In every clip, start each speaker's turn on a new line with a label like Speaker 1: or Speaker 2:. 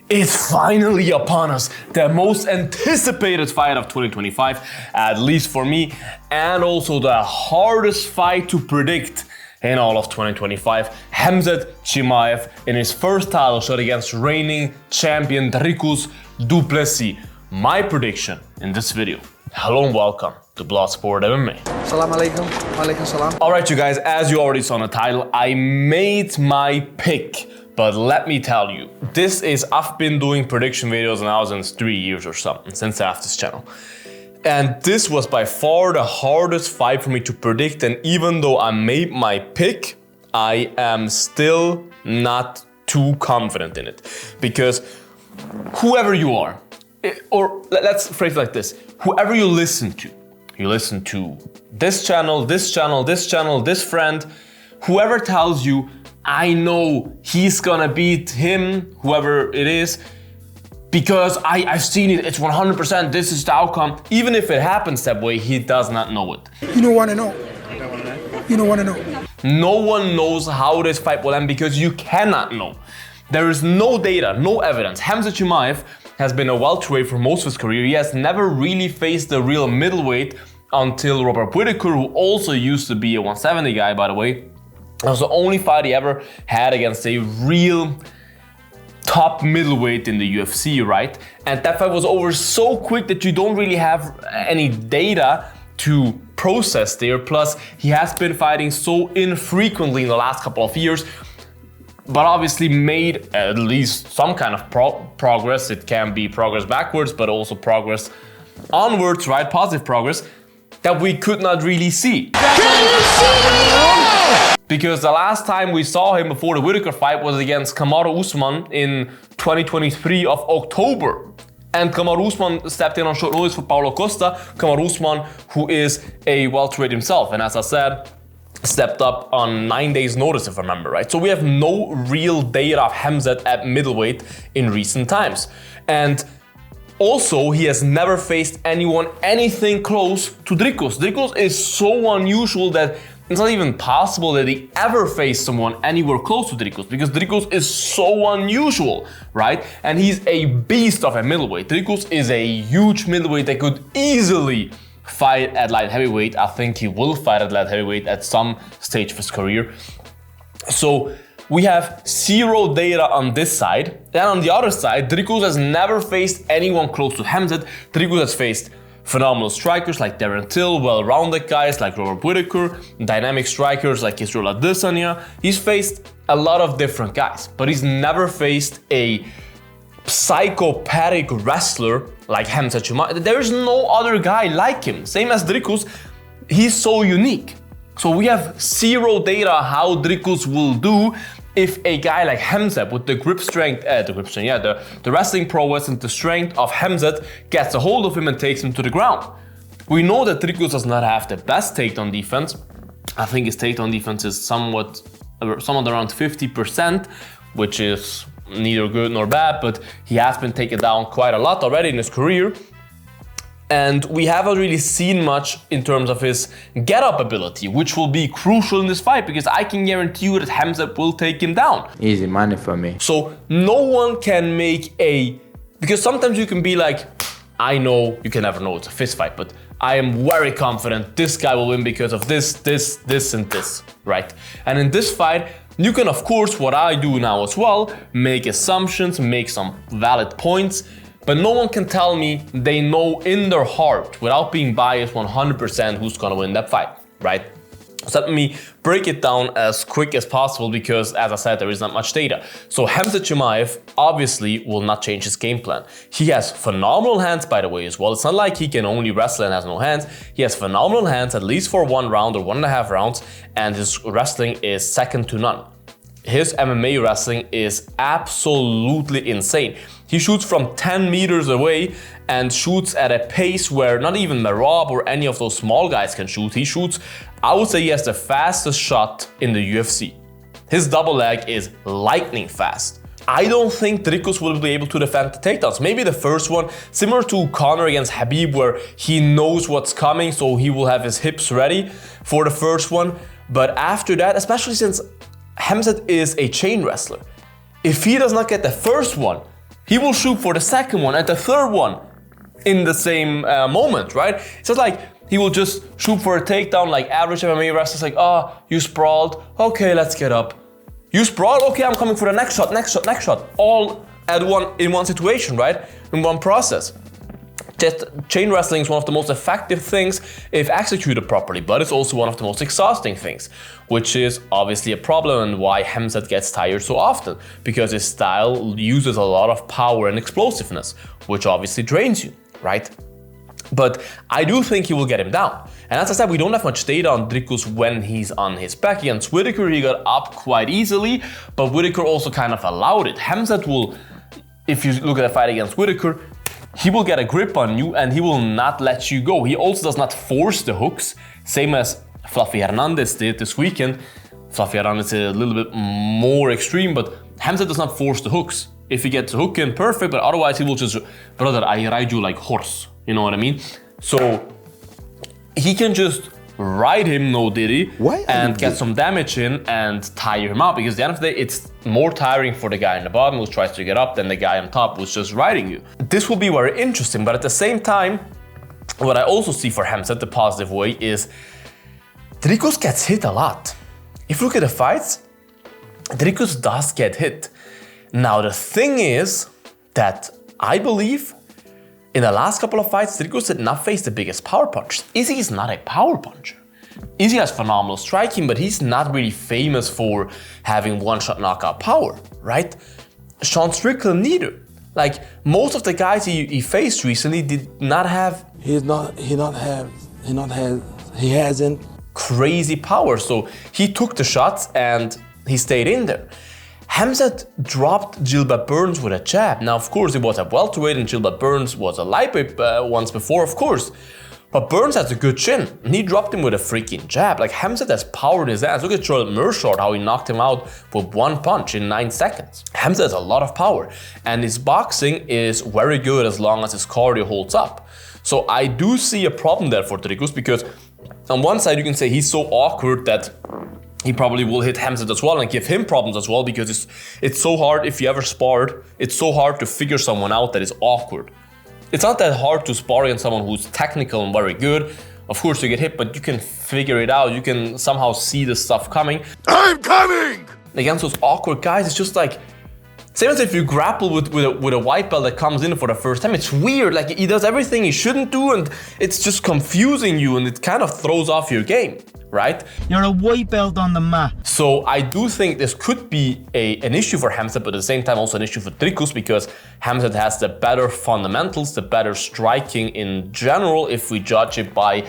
Speaker 1: It's finally upon us, the most anticipated fight of 2025, at least for me, and also the hardest fight to predict in all of 2025. Khamzat Chimaev in his first title shot against reigning champion Dricus Du Plessis. My prediction in this video. Hello and welcome to Bloodsport MMA.
Speaker 2: Salam alaikum. Walaikum salam.
Speaker 1: Alright you guys, as you already saw in the title, I made my pick. But let me tell you, I've been doing prediction videos now since 3 years or something, since I have this channel. And this was by far the hardest fight for me to predict, and even though I made my pick, I am still not too confident in it. Because whoever you are, or let's phrase it like this, whoever you listen to this channel, this friend, whoever tells you, I know he's gonna beat him, whoever it is, because I've seen it, it's 100%, this is the outcome. Even if it happens that way, he does not know it.
Speaker 2: You don't wanna know. You don't wanna know.
Speaker 1: No one knows how this fight will end because you cannot know. There is no data, no evidence. Khamzat Chimaev has been a welterweight for most of his career. He has never really faced the real middleweight until Robert Whittaker, who also used to be a 170 guy, by the way. That was the only fight he ever had against a real top middleweight in the UFC, right? And that fight was over so quick that you don't really have any data to process there. Plus, he has been fighting so infrequently in the last couple of years, but obviously made at least some kind of progress. It can be progress backwards, but also progress onwards, right? Positive progress that we could not really see.
Speaker 2: Can you see?
Speaker 1: Because the last time we saw him before the Whittaker fight was against Kamaru Usman in 2023 of October. And Kamaru Usman stepped in on short notice for Paulo Costa. Kamaru Usman, who is a welterweight himself, and as I said, stepped up on 9 days notice, if I remember right. So we have no real data of Khamzat at middleweight in recent times. And also, he has never faced anything close to Dricus. Dricus is so unusual that it's not even possible that he ever faced someone anywhere close to Dricus, because Dricus is so unusual, right? And he's a beast of a middleweight. Dricus is a huge middleweight that could easily fight at light heavyweight. I think he will fight at light heavyweight at some stage of his career. So we have zero data on this side. Then on the other side, Dricus has never faced anyone close to Khamzat. Dricus has faced phenomenal strikers like Darren Till, well-rounded guys like Robert Whittaker, dynamic strikers like Israel Adesanya. He's faced a lot of different guys, but he's never faced a psychopathic wrestler like Khamzat Chimaev. There is no other guy like him. Same as Dricus, he's so unique. So we have zero data how Dricus will do if a guy like Khamzat with the wrestling prowess and the strength of Khamzat gets a hold of him and takes him to the ground. We know that Dricus does not have the best takedown defense. I think his takedown defense is somewhat around 50%, which is neither good nor bad, but he has been taken down quite a lot already in his career. And we haven't really seen much in terms of his get-up ability, which will be crucial in this fight, because I can guarantee you that Khamzat will take him down.
Speaker 3: Easy money for me.
Speaker 1: So no one can make because sometimes you can be like, I know, you can never know, it's a fist fight, but I am very confident this guy will win because of this, and this, right? And in this fight, you can, of course, what I do now as well, make assumptions, make some valid points, but no one can tell me they know in their heart, without being biased, 100% who's gonna win that fight, right? So let me break it down as quick as possible, because as I said, there is not much data. So Khamzat Chimaev obviously will not change his game plan. He has phenomenal hands, by the way, as well. It's not like he can only wrestle and has no hands. He has phenomenal hands, at least for 1 round or 1.5 rounds, and his wrestling is second to none. His MMA wrestling is absolutely insane. He shoots from 10 meters away and shoots at a pace where not even Merab or any of those small guys can shoot. He shoots, I would say he has the fastest shot in the UFC. His double leg is lightning fast. I don't think Dricus will be able to defend the takedowns. Maybe the first one, similar to Conor against Khabib, where he knows what's coming, so he will have his hips ready for the first one. But after that, especially since Khamzat is a chain wrestler, if he does not get the first one, he will shoot for the second one and the third one in the same moment, right? So it's like he will just shoot for a takedown like average MMA wrestlers, like, oh, you sprawled, okay, let's get up. You sprawled, okay, I'm coming for the next shot, all in one situation, right? In one process. Just chain wrestling is one of the most effective things if executed properly, but it's also one of the most exhausting things, which is obviously a problem and why Khamzat gets tired so often, because his style uses a lot of power and explosiveness, which obviously drains you, right? But I do think he will get him down. And as I said, we don't have much data on Dricus when he's on his back. Against Whittaker, he got up quite easily, but Whittaker also kind of allowed it. Khamzat will, if you look at the fight against Whittaker, he will get a grip on you and he will not let you go. He also does not force the hooks, same as Fluffy Hernandez did this weekend. Fluffy Hernandez is a little bit more extreme, but Khamzat does not force the hooks. If he gets a hook in, perfect, but otherwise he will just, brother, I ride you like horse. You know what I mean? So he can just ride him, no diddy, and get some damage in and tire him out, because at the end of the day, it's more tiring for the guy in the bottom who tries to get up than the guy on top who's just riding you. This will be very interesting, but at the same time, what I also see for Khamzat the positive way is Dricus gets hit a lot. If you look at the fights, Dricus does get hit. Now the thing is that I believe in the last couple of fights, Dricus did not face the biggest power punches. Izzy is not a power puncher. Izzy has phenomenal striking, but he's not really famous for having one-shot knockout power, right? Sean Strickland neither. Like most of the guys he faced recently did not have. He hasn't crazy power. So he took the shots and he stayed in there. Khamzat dropped Gilbert Burns with a jab. Now, of course, it was a welterweight and Gilbert Burns was a lightweight once before, of course. But Burns has a good chin, and he dropped him with a freaking jab. Like, Khamzat has power in his ass. Look at Charlotte Mershard, how he knocked him out with one punch in 9 seconds. Khamzat has a lot of power, and his boxing is very good as long as his cardio holds up. So I do see a problem there for Dricus, because on one side you can say he's so awkward that he probably will hit Khamzat as well and give him problems as well, because it's so hard, if you ever sparred, it's so hard to figure someone out that is awkward. It's not that hard to spar against someone who's technical and very good. Of course you get hit, but you can figure it out. You can somehow see the stuff coming. I'm coming! Against those awkward guys, it's just like, same as if you grapple with a white belt that comes in for the first time. It's weird, like he does everything he shouldn't do and it's just confusing you and it kind of throws off your game, right?
Speaker 3: You're a white belt on the mat.
Speaker 1: So I do think this could be an issue for Khamzat, but at the same time also an issue for Dricus, because Khamzat has the better fundamentals, the better striking in general, if we judge it by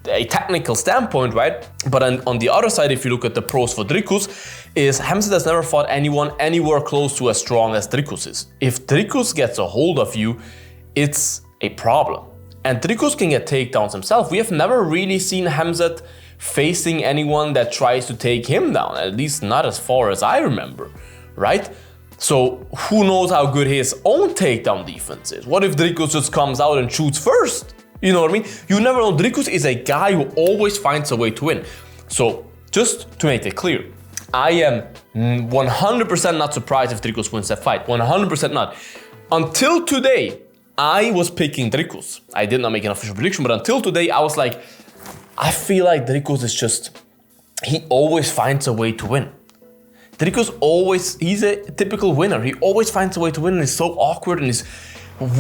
Speaker 1: a technical standpoint, right? But on the other side, if you look at the pros for Dricus, is Khamzat has never fought anyone anywhere close to as strong as Dricus is. If Dricus gets a hold of you, it's a problem. And Dricus can get takedowns himself. We have never really seen Khamzat facing anyone that tries to take him down, at least not as far as I remember, right? So who knows how good his own takedown defense is? What if Dricus just comes out and shoots first? You know what I mean? You never know. Dricus is a guy who always finds a way to win. So just to make it clear, I am 100% not surprised if Dricus wins that fight. 100% not. Until today, I was picking Dricus. I did not make an official prediction, but until today, I was like, I feel like Dricus is just, he always finds a way to win. Dricus always, he's a typical winner. He always finds a way to win and he's so awkward and he's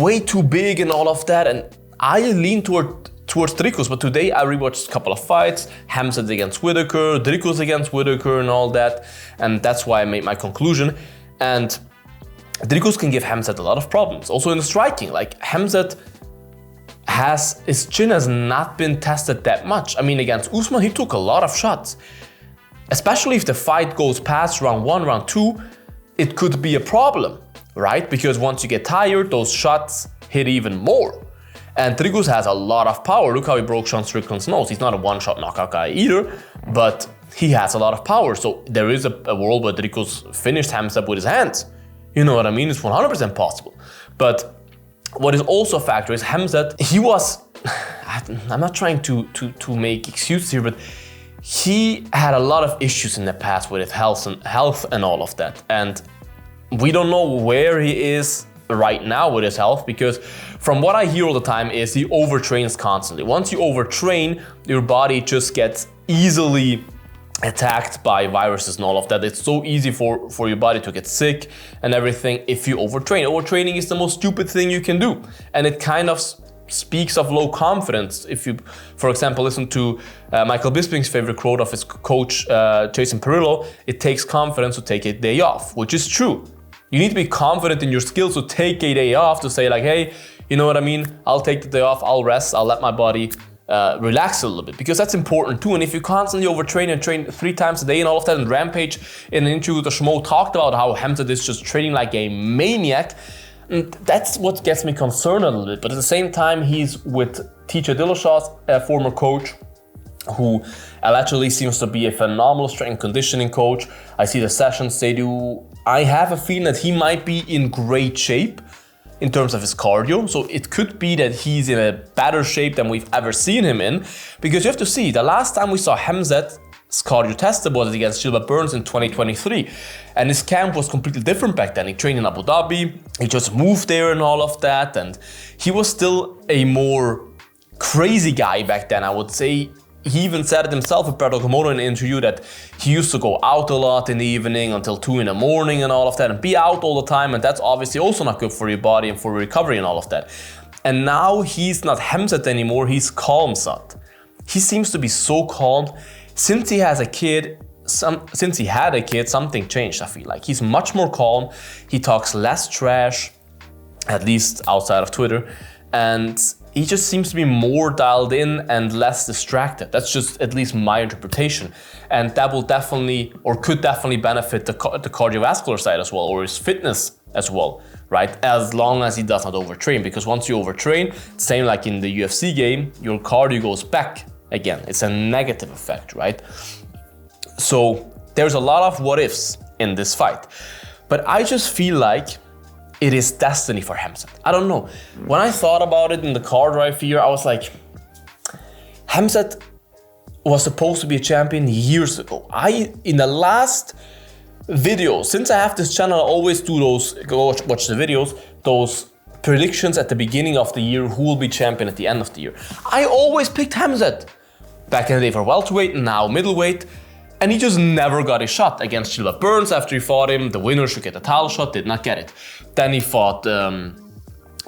Speaker 1: way too big and all of that. And I lean towards Dricus, but today I rewatched a couple of fights, Khamzat against Whittaker, Dricus against Whittaker and all that, and that's why I made my conclusion. And Dricus can give Khamzat a lot of problems, also in the striking. Like Khamzat his chin has not been tested that much. I mean, against Usman, he took a lot of shots. Especially if the fight goes past round 1, round 2, it could be a problem, right? Because once you get tired, those shots hit even more. And Dricus has a lot of power. Look how he broke Sean Strickland's nose. He's not a one-shot knockout guy either, but he has a lot of power. So there is a world where Dricus finished Khamzat with his hands. You know what I mean? It's 100% possible. But what is also a factor is Khamzat, he was, I'm not trying to make excuses here, but he had a lot of issues in the past with his health and all of that. And we don't know where he is right now with his health, because from what I hear all the time is he overtrains constantly. Once you overtrain, your body just gets easily attacked by viruses and all of that. It's so easy for your body to get sick and everything if you overtrain. Overtraining is the most stupid thing you can do. And it kind of speaks of low confidence. If you, for example, listen to Michael Bisping's favorite quote of his coach, Jason Perillo, it takes confidence to take a day off, which is true. You need to be confident in your skills to take a day off, to say like, hey, you know what I mean? I'll take the day off, I'll rest, I'll let my body relax a little bit, because that's important too. And if you constantly overtrain and train 3 times a day and all of that, and Rampage in an interview with the Schmo talked about how Khamzat is just training like a maniac, and that's what gets me concerned a little bit. But at the same time, he's with TJ Dillashaw's former coach, who allegedly seems to be a phenomenal strength and conditioning coach. I see the sessions they do. I have a feeling that he might be in great shape in terms of his cardio. So it could be that he's in a better shape than we've ever seen him in. Because you have to see, the last time we saw Khamzat's cardio tested was against Gilbert Burns in 2023. And his camp was completely different back then. He trained in Abu Dhabi, he just moved there and all of that. And he was still a more crazy guy back then, I would say. He even said it himself with Berto Komodo in an interview that he used to go out a lot in the evening until 2 in the morning and all of that, and be out all the time, and that's obviously also not good for your body and for recovery and all of that. And now he's not Khamzat anymore, he's Khamzat. He seems to be so calm. Since he had a kid, something changed, I feel like. He's much more calm, he talks less trash, at least outside of Twitter, and he just seems to be more dialed in and less distracted. That's just at least my interpretation. And that will definitely, or could definitely benefit the cardiovascular side as well, or his fitness as well, right? As long as he does not overtrain, because once you overtrain, same like in the UFC game, your cardio goes back again. It's a negative effect, right? So there's a lot of what ifs in this fight. But I just feel like it is destiny for Khamzat. I don't know. When I thought about it in the car drive here, I was like, Khamzat was supposed to be a champion years ago. In the last video, since I have this channel, I always do those, go watch the videos, those predictions at the beginning of the year, who will be champion at the end of the year. I always picked Khamzat. Back in the day for welterweight, now middleweight. And he just never got a shot against Gilbert Burns. After he fought him, the winner should get a title shot, did not get it. Then he fought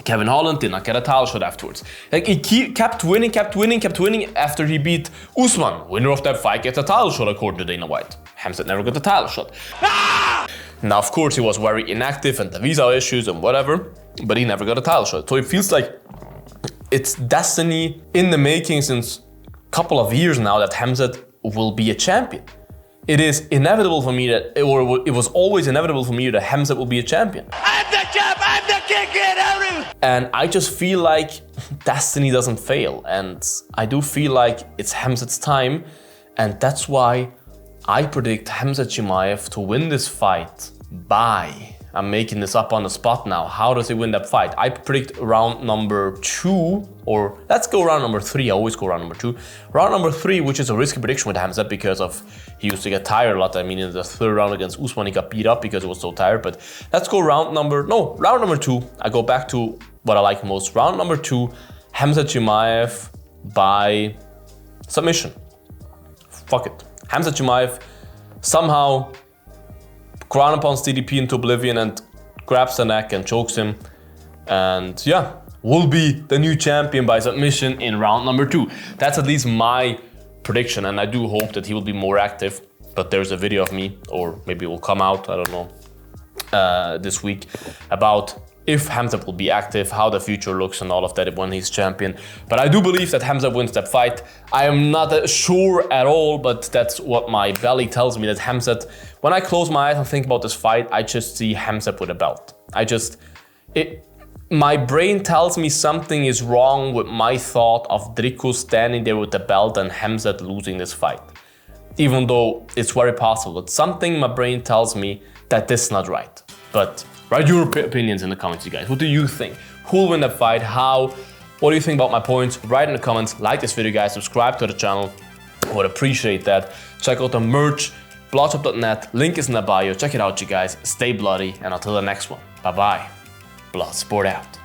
Speaker 1: Kevin Holland, did not get a title shot afterwards. Like, he kept winning. After he beat Usman, winner of that fight gets a title shot according to Dana White. Khamzat never got the title shot. Now, of course, he was very inactive and the visa issues and whatever, but he never got a title shot. So it feels like it's destiny in the making since a couple of years now that Khamzat will be a champion. It is inevitable for me that, or it was always inevitable for me that Khamzat will be a champion. I'm the champ, I'm the king, get out! And I just feel like destiny doesn't fail, and I do feel like it's Khamzat's time, and that's why I predict Khamzat Chimaev to win this fight by, I'm making this up on the spot now, how does he win that fight? I predict round number 2, or let's go round number 3, I always go round number 2. Round number 3, which is a risky prediction with Khamzat because of, he used to get tired a lot. I mean, in the 3rd round against Usman, he got beat up because he was so tired, but let's go round number 2. I go back to what I like most. Round number 2, Khamzat Chimaev by submission. Fuck it. Khamzat Chimaev somehow ground and pounds DDP into oblivion and grabs the neck and chokes him. And yeah, will be the new champion by submission in round number 2. That's at least my prediction, and I do hope that he will be more active. But there's a video of me, or maybe it will come out, I don't know, this week, about if Khamzat will be active, how the future looks and all of that when he's champion. But I do believe that Khamzat wins that fight. I am not sure at all, but that's what my belly tells me, that Khamzat, when I close my eyes and think about this fight, I just see Khamzat with a belt. My brain tells me something is wrong with my thought of Dricus standing there with the belt and Khamzat losing this fight. Even though it's very possible, but something in my brain tells me that this is not right. But write your opinions in the comments, you guys. What do you think? Who will win that fight? How? What do you think about my points? Write in the comments. Like this video, guys. Subscribe to the channel. I would appreciate that. Check out the merch, bloodsport.net. Link is in the bio. Check it out, you guys. Stay bloody, and until the next one. Bye-bye. Bloodsport out.